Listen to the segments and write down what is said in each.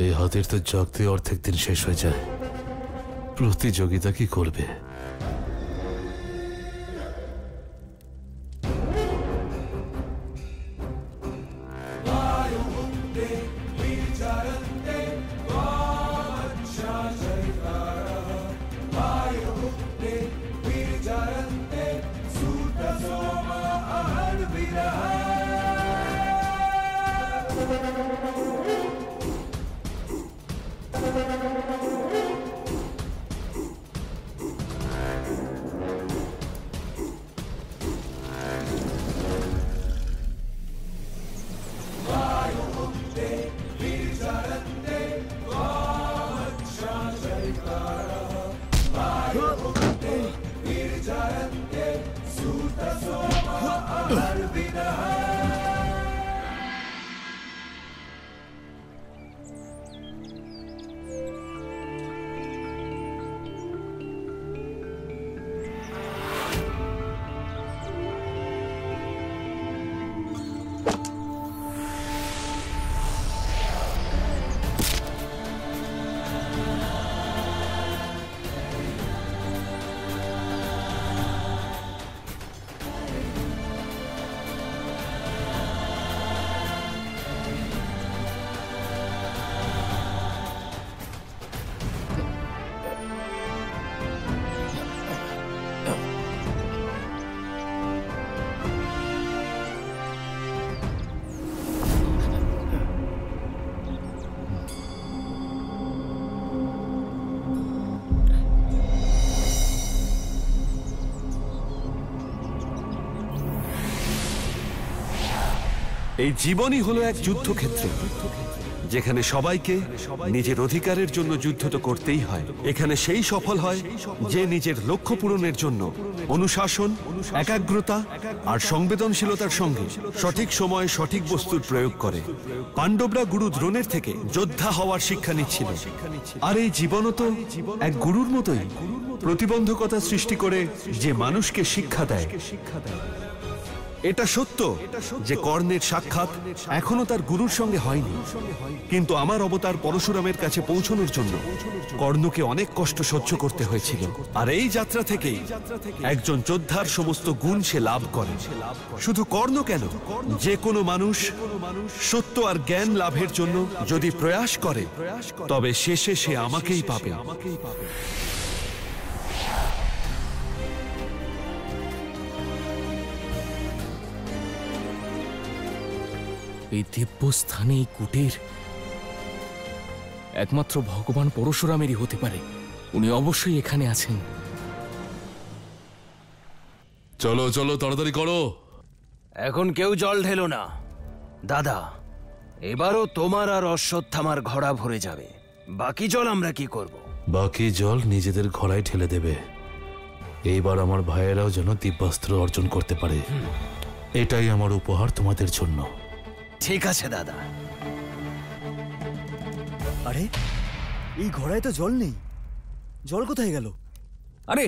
এই হাতের তো জাগতে অর্ধেক দিন শেষ হয়ে যায়। প্রতিযোগিতা কি করবে? এই জীবনই হলো এক যুদ্ধক্ষেত্র, যেখানে সবাইকে নিজের অধিকারের জন্য যুদ্ধ তো করতেই হয়। এখানে সেই সফল হয় যে নিজের লক্ষ্য পূরণের জন্য অনুশাসন, একাগ্রতা আর সংবেদনশীলতার সঙ্গে সঠিক সময়ে সঠিক বস্তুর প্রয়োগ করে। পাণ্ডবরা গুরু দ্রোণের থেকে যোদ্ধা হওয়ার শিক্ষা নিচ্ছিল, আর এই জীবনও তো এক গুরুর মতোই, প্রতিবন্ধকতা সৃষ্টি করে যে মানুষকে শিক্ষা দেয়। এটা সত্য যে কর্ণের সাক্ষাৎ এখনো তার গুরুর সঙ্গে হয়নি, কিন্তু আমার অবতার পরশুরামের কাছে পৌঁছানোর জন্য কর্ণকে অনেক কষ্ট সহ্য করতে হয়েছিল। আর এই যাত্রা থেকেই একজন যোদ্ধার সমস্ত গুণ সে লাভ করে। শুধু কর্ণ কেন, যে কোনো মানুষ সত্য আর জ্ঞান লাভের জন্য যদি প্রয়াস করে, তবে শেষে সে আমাকেই পাবে। এই দিব্যস্থানে এই কুটির একমাত্র ভগবান পরশুরামেরই হতে পারে। উনি অবশ্যই এখানে আছেন। চলো চলো, তাড়াতাড়ি করো। এখন কেউ জল ঢেলো না দাদা, এবারও তোমার আর অশ্বত্থামার ঘোড়া ভরে যাবে। বাকি জল আমরা কি করব? বাকি জল নিজেদের ঘোড়ায় ঠেলে দেবে। এইবার আমার ভাইয়েরাও যেন দিব্যাস্ত্র অর্জন করতে পারে, এটাই আমার উপহার তোমাদের জন্য। ঠিক আছে দাদা। আরে এই ঘোড়ায় তো জল নেই, জল কোথায় গেল? আরে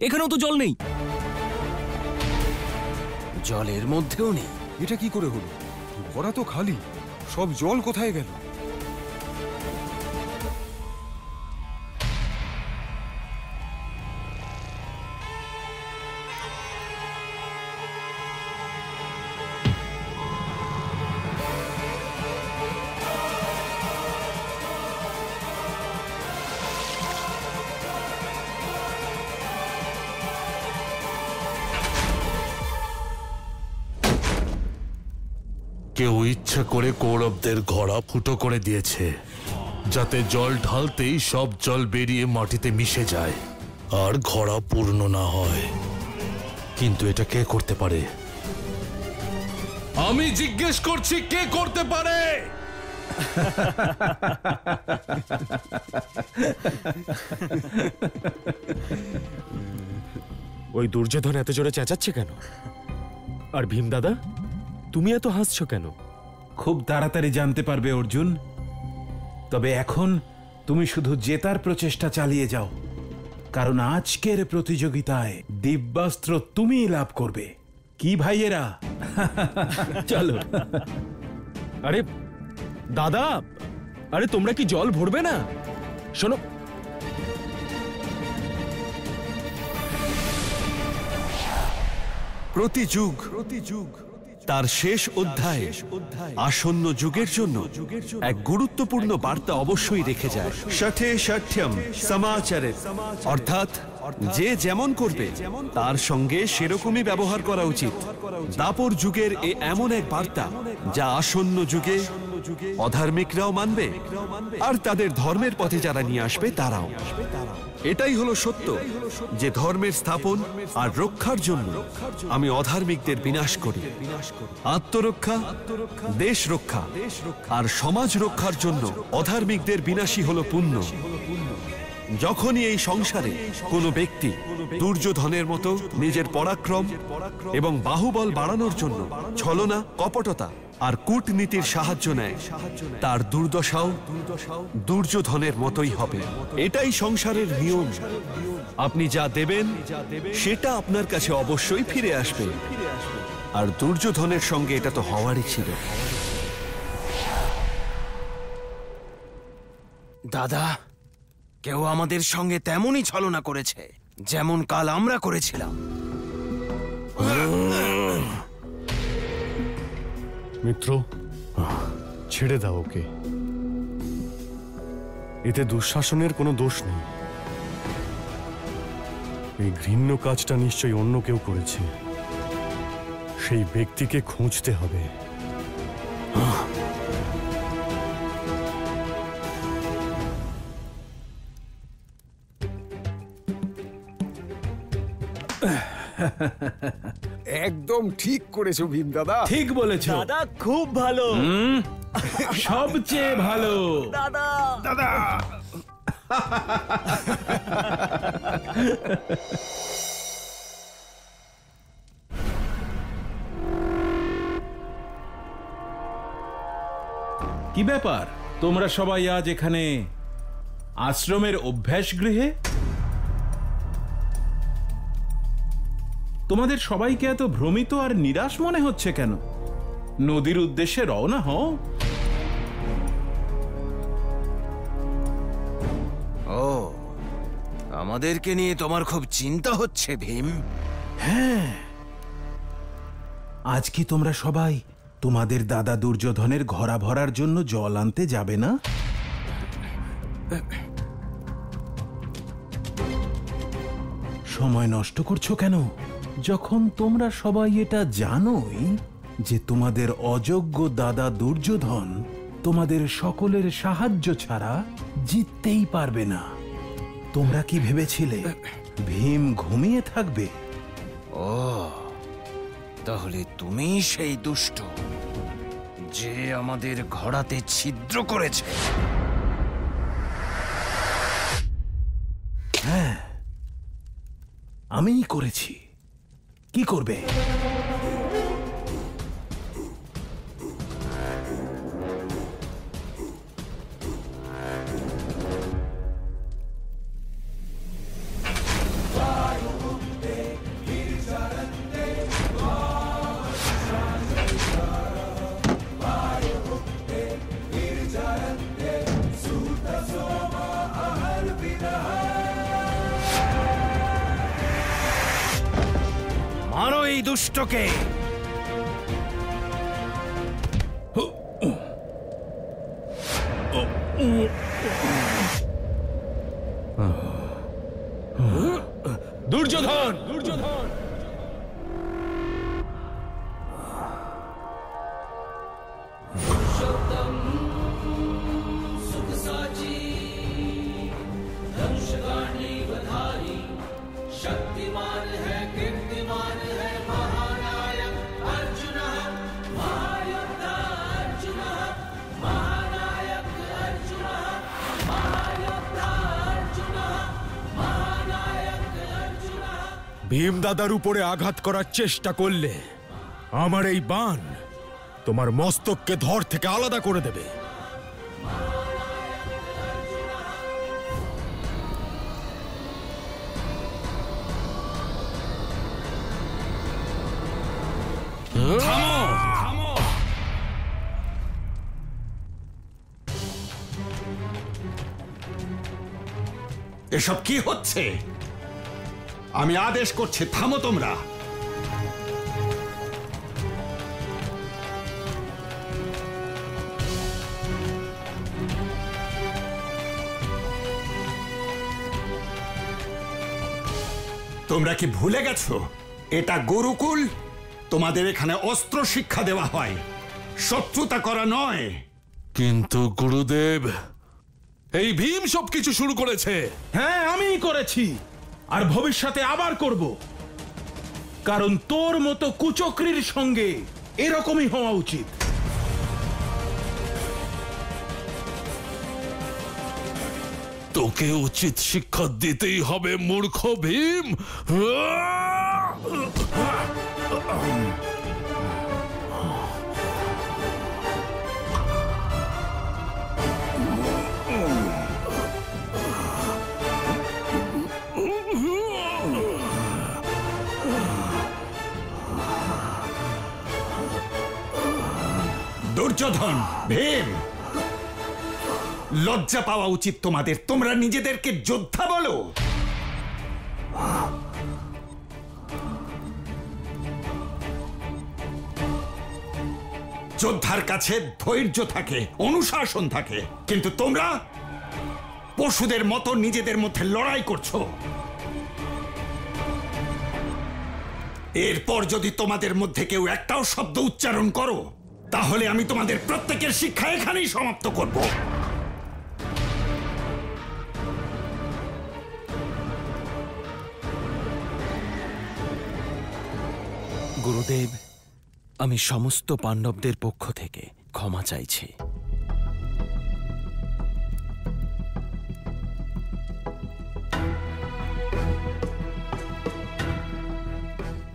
এখানেও তো জল নেই। জলের মধ্যেও নেই। এটা কি করে হলো? ঘোড়া তো খালি, সব জল কোথায় গেল? কেউ ইচ্ছা করে কৌরবদের ঘোড়া ফুটো করে দিয়েছে, যাতে জল ঢালতেই সব জল বেরিয়ে মাটিতে মিশে যায় আর ঘোড়া পূর্ণ না হয়। কিন্তু এটা কে করতে পারে? আমি জিজ্ঞেস করছি, কে করতে পারে? ওই দুর্যোধন এত জোরে চেঁচাচ্ছে কেন? আর ভীম দাদা, তুমি এত হাসছো কেন? খুব তাড়াতাড়ি জানতে পারবে অর্জুন। তবে এখন তুমি শুধু জেতার প্রচেষ্টা চালিয়ে যাও, কারণ আজকের প্রতিযোগিতায় দিব্যাস্ত্র তুমিই লাভ করবে। কি ভাইয়েরা? চলো। আরে দাদা, আরে তোমরা কি জল ভরবে না? শোনো, প্রতি যুগ তার শেষ অধ্যায় আসন্ন যুগের জন্য এক গুরুত্বপূর্ণ বার্তা অবশ্যই রেখে যায়। ষঠে ষঠ্যম সমাচারে, অর্থাৎ যে যেমন করবে তার সঙ্গে সেরকমই ব্যবহার করা উচিত। দাপর যুগের এমন এক বার্তা যা আসন্ন যুগে অধার্মিকরাও মানবে, আর তাদের ধর্মের পথে যারা নিয়ে আসবে তারাও। এটাই হলো সত্য যে ধর্মের স্থাপন আর রক্ষার জন্য আমি অধার্মিকদের বিনাশ করি। আত্মরক্ষা, দেশ রক্ষা আর সমাজ রক্ষার জন্য অধার্মিকদের বিনাশই হলো পুণ্য। যখনই এই সংসারে কোনো ব্যক্তি দুর্যোধনের মতো নিজের পরাক্রম এবং বাহুবল বাড়ানোর জন্য ছলনা, কপটতা আর কূটনীতির সাহায্য নেয়, তার দুর্দশাও দুর্যোধনের মতোই হবে। এটাই সংসারের নিয়ম। আপনি যা দেবেন সেটা আপনার কাছে অবশ্যই ফিরে আসবে, আর দুর্যোধনের সঙ্গে এটা তো হওয়ারই ছিল। দাদা, কেউ আমাদের সঙ্গে তেমনই ছলনা করেছে যেমন কাল আমরা করেছিলাম। মিত্র, ছেড়ে দাও ওকে। এতে দুঃশাসনের কোনো দোষ নেই। এই ঘৃণ্য কাজটা নিশ্চয়ই অন্য কেউ করেছে। সেই ব্যক্তিকে খুঁজতে হবে। একদম ঠিক করেছো ভীম দাদা। ঠিক বলেছো দাদা, খুব ভালো। সবচেয়ে ভালো। দাদা দাদা কি ব্যাপার, তোমরা সবাই আজ এখানে আশ্রমের অভ্যাস গৃহে? তোমাদের সবাইকে এত ভ্রমিত আর নিরাশ মনে হচ্ছে কেন? নদীর উদ্দেশ্যে রওনা হও। ও, আমাদেরকে নিয়ে তোমার খুব চিন্তা হচ্ছে ভীম। আজ কি তোমরা সবাই তোমাদের দাদা দুর্যোধনের ঘোড়া ভরার জন্য জল আনতে যাবে না? সময় নষ্ট করছো কেন, যখন তোমরা সবাই এটা জানোই যে তোমাদের অযোগ্য দাদা দুর্যোধন তোমাদের সকলের সাহায্য ছাড়া জিততেই পারবে না? তোমরা কি ভেবেছিলে ভীম ঘুমিয়ে থাকবে? ও, তাহলে তুমি সেই দুষ্ট যে আমাদের ঘোড়াতে ছিদ্র করেছে। হ্যাঁ, আমিই করেছি। কি করবে? মারো এই দুষ্টকে। দুর্যোধন, দুর্যোধন! ভীম দাদার উপরে আঘাত করার চেষ্টা করলে আমার এই বাণ তোমার মস্তককে ধর থেকে আলাদা করে দেবে। এসব কি হচ্ছে? আমি আদেশ করছি, থামো তোমরা। তোমরা কি ভুলে গেছো এটা গুরুকুল? তোমাদের এখানে অস্ত্র শিক্ষা দেওয়া হয়, শত্রুতা করা নয়। কিন্তু গুরুদেব, এই ভীম সবকিছু শুরু করেছে। হ্যাঁ, আমিই করেছি, আর ভবিষ্যতে আবার করব। কারণ তোর মতো কুচক্রীর সঙ্গে এরকমই হওয়া উচিত। তোকে উচিত শিক্ষা দিতেই হবে মূর্খ ভীম। দুর্যোধন, ভীম, লজ্জা পাওয়া উচিত তোমাদের। তোমরা নিজেদেরকে যোদ্ধা বলো। যোদ্ধার কাছে ধৈর্য থাকে, অনুশাসন থাকে, কিন্তু তোমরা পশুদের মতো নিজেদের মধ্যে লড়াই করছো। এরপর যদি তোমাদের মধ্যে কেউ একটাও শব্দ উচ্চারণ করো, তাহলে আমি তোমাদের প্রত্যেকের শিক্ষা এখানেই সমাপ্ত করব। গুরুদেব, আমি সমস্ত পাণ্ডবদের পক্ষ থেকে ক্ষমা চাইছি।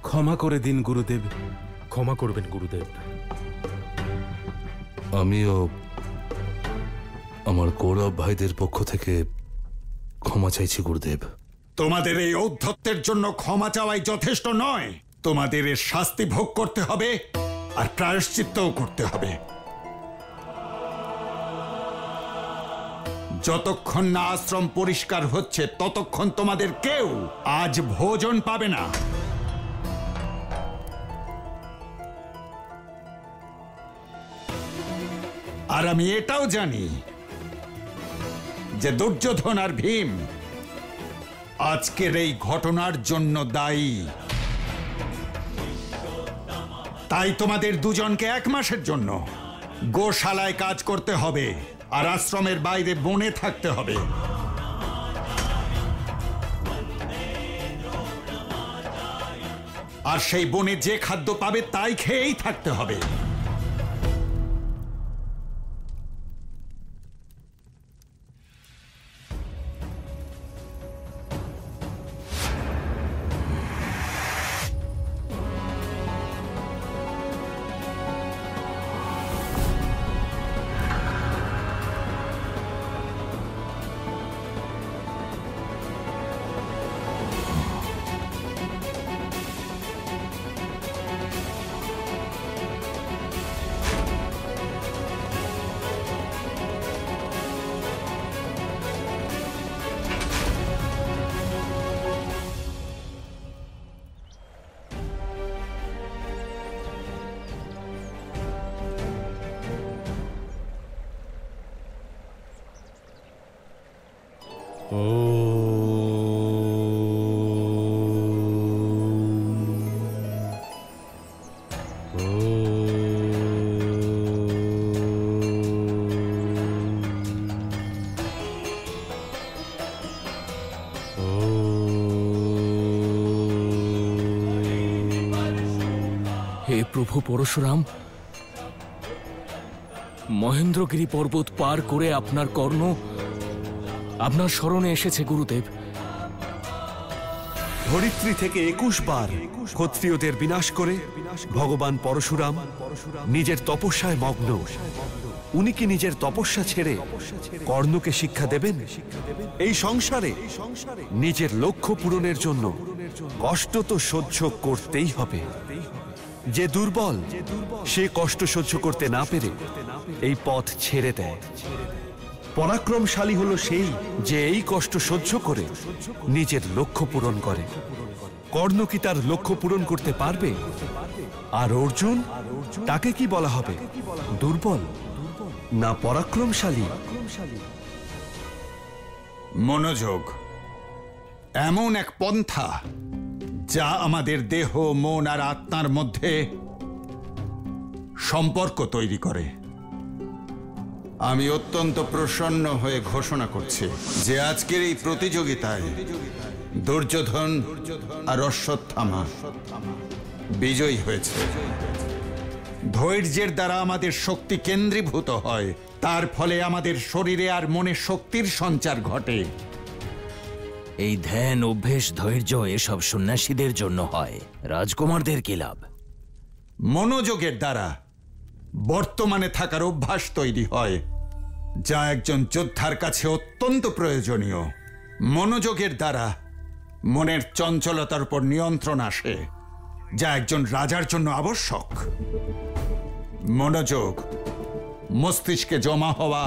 ক্ষমা করে দিন গুরুদেব। ক্ষমা করবেন গুরুদেব। আমিও আমার কৌরব ভাইদের পক্ষ থেকে ক্ষমা চাইছি গুরুদেব। তোমাদের এই ঔদ্ধত্যের জন্য ক্ষমা চাওয়াই যথেষ্ট নয়, তোমাদের এর শাস্তি ভোগ করতে হবে, আর প্রায়শ্চিত্তও করতে হবে। যতক্ষণ না আশ্রম পরিষ্কার হচ্ছে ততক্ষণ তোমাদের কেউ আজ ভোজন পাবে না। আর আমি এটাও জানি যে দুর্যোধন আর ভীম আজকের এই ঘটনার জন্য দায়ী। তাই তোমাদের দুজনকে 1 মাসের জন্য গোশালায় কাজ করতে হবে, আর আশ্রমের বাইরে বনে থাকতে হবে। আর সেই বনে যে খাদ্য পাবে তাই খেয়েই থাকতে হবে। হে প্রভু পরশুরাম, মহেন্দ্রগিরি পর্বত পার করে আপনার কর্ণ আপনার স্মরণে এসেছে গুরুদেব। ধরিত্রী থেকে 21 বার ক্ষত্রিয়দের বিনাশ করে ভগবান পরশুরাম নিজের তপস্যায় মগ্ন। উনি কি নিজের তপস্যা ছেড়ে কর্ণকে শিক্ষা দেবেন? এই সংসারে নিজের লক্ষ্য পূরণের জন্য কষ্ট তো সহ্য করতেই হবে। যে দুর্বল সে কষ্ট সহ্য করতে না পেরে এই পথ ছেড়ে দেয়। পরাক্রমশালী হলো সেই যে এই কষ্ট সহ্য করে নিজের লক্ষ্য পূরণ করে। কর্ণ কি তার লক্ষ্য পূরণ করতে পারবে? আর অর্জুন, তাকে কি বলা হবে? দুর্বল না পরাক্রমশালী? মনোযোগ এমন এক পন্থা যা আমাদের দেহ, মন আর আত্মার মধ্যে সম্পর্ক তৈরি করে। আমি অত্যন্ত প্রসন্ন হয়ে ঘোষণা করছি যে আজকের এই প্রতিযোগিতায় দুর্যোধন আর অশ্বত্থামা বিজয়ী হয়েছে। ধৈর্যের দ্বারা আমাদের শক্তি কেন্দ্রীভূত হয়, তার ফলে আমাদের শরীরে আর মনে শক্তির সঞ্চার ঘটে। এই ধ্যান, অভ্যেস, ধৈর্য এসব সন্ন্যাসীদের জন্য হয়, রাজকুমারদের কি লাভ? মনোযোগের দ্বারা বর্তমানে থাকার অভ্যাস তৈরি হয়, যা একজন যোদ্ধার কাছে অত্যন্ত প্রয়োজনীয়। মনোযোগের দ্বারা মনের চঞ্চলতার উপর নিয়ন্ত্রণ আসে, যা একজন রাজার জন্য আবশ্যক। মনোযোগ মস্তিষ্কে জমা হওয়া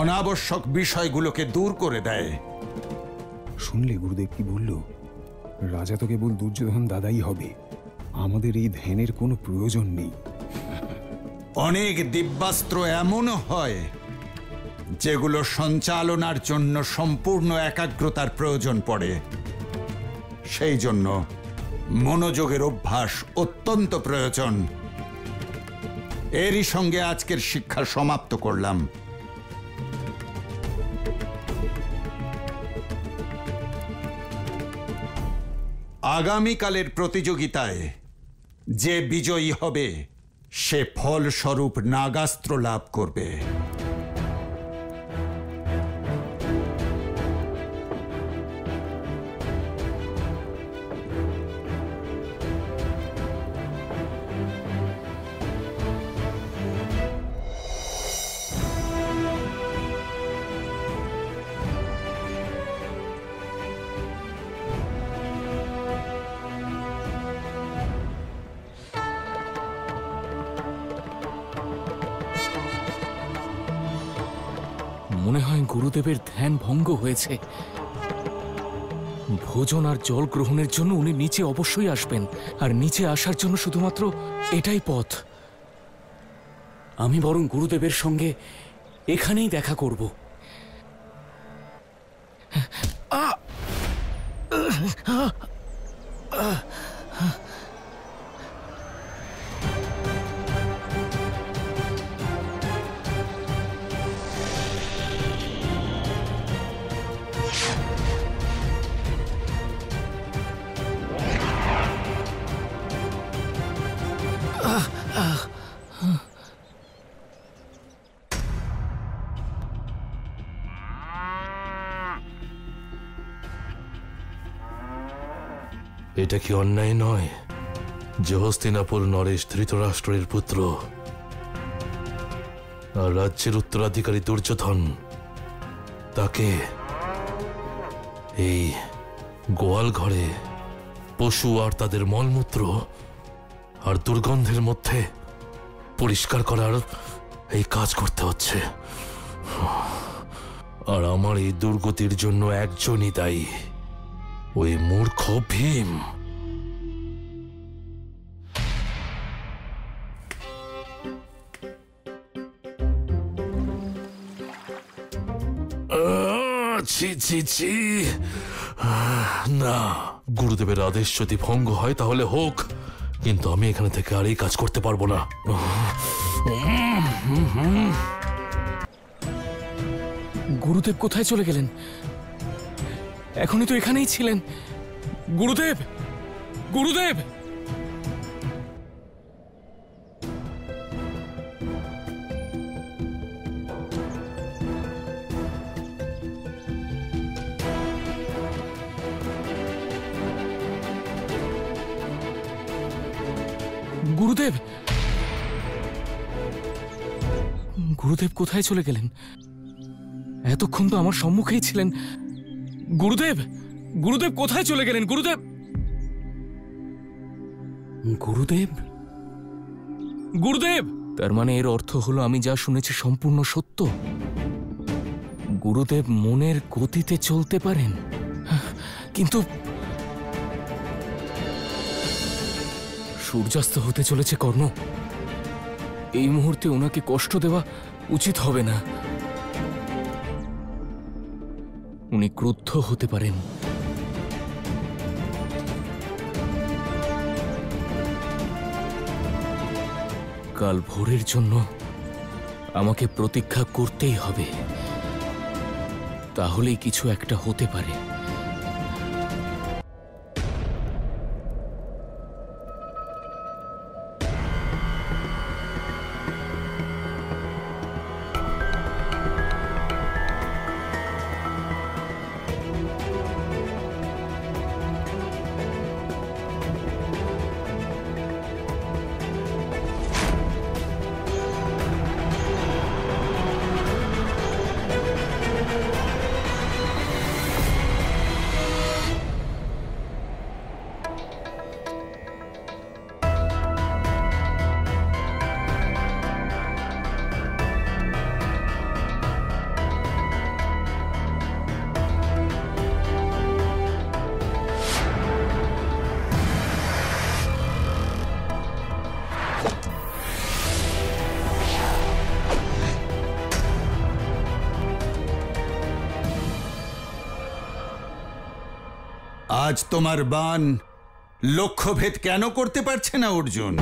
অনাবশ্যক বিষয়গুলোকে দূর করে দেয়। শুনলে গুরুদেব কি বলল? রাজা তো কেবল দুর্যোধন দাদাই হবে, আমাদের এই ধ্যানের কোনো প্রয়োজন নেই। অনেক দিব্যাস্ত্র এমনও হয় যেগুলো সঞ্চালনার জন্য সম্পূর্ণ একাগ্রতার প্রয়োজন পড়ে। সেই জন্য মনোযোগের অভ্যাস অত্যন্ত প্রয়োজন। এরই সঙ্গে আজকের শিক্ষা সমাপ্ত করলাম। আগামীকালের প্রতিযোগিতায় যে বিজয়ী হবে সে ফলস্বরূপ নাগাস্ত্র লাভ করবে। মনে হয় গুরুদেবের ধ্যান ভঙ্গ হয়েছে। ভোজন আর জল গ্রহণের জন্য উনি নিচে অবশ্যই আসবেন, আর নিচে আসার জন্য শুধুমাত্র এটাই পথ। আমি বরং গুরুদেবের সঙ্গে এখানেই দেখা করব। এটা কি অন্যায় নয় যে হস্তিনাপুর নরেশ ধৃতরাষ্ট্রের পুত্র আর রাজ্যের উত্তরাধিকারী দুর্যোধন তাকে এই গোয়াল ঘরে পশু আর তাদের মলমূত্র আর দুর্গন্ধের মধ্যে পরিষ্কার করার এই কাজ করতে হচ্ছে। আর আমার এই দুর্গতির জন্য একজনই দায়ী, ওই মূর্খ ভীম। ছি ছি ছি, না, গুরুদেবের আদেশ যদি ভঙ্গ হয় তাহলে হোক, কিন্তু আমি এখানে থেকে আর এই কাজ করতে পারবো না। গুরুদেব কোথায় চলে গেলেন? এখনই তো এখানেই ছিলেন। গুরুদেব, গুরুদেব! গুরুদেব, গুরুদেব কোথায় চলে গেলেন? এতক্ষণ তো আমার সম্মুখেই ছিলেন। গুরুদেব, গুরুদেব কোথায় চলে গেলেন? গুরুদেব, গুরুদেব, গুরুদেব! তার মানে এর অর্থ হলো আমি যা শুনেছি সম্পূর্ণ সত্য। গুরুদেব মনের গতিতে চলতে পারেন, কিন্তু সূর্যাস্ত হতে চলেছে কর্ণ। এই মুহূর্তে ওনাকে কষ্ট দেওয়া উচিত হবে না। উনি ক্রুদ্ধ হতে পারেন। কাল ভোরের জন্য আমাকে প্রতীক্ষা করতেই হবে, তাহলেই কিছু একটা হতে পারে। আজ তোমার বাণ লক্ষ্যভেদ কেন করতে পারছে না অর্জুন?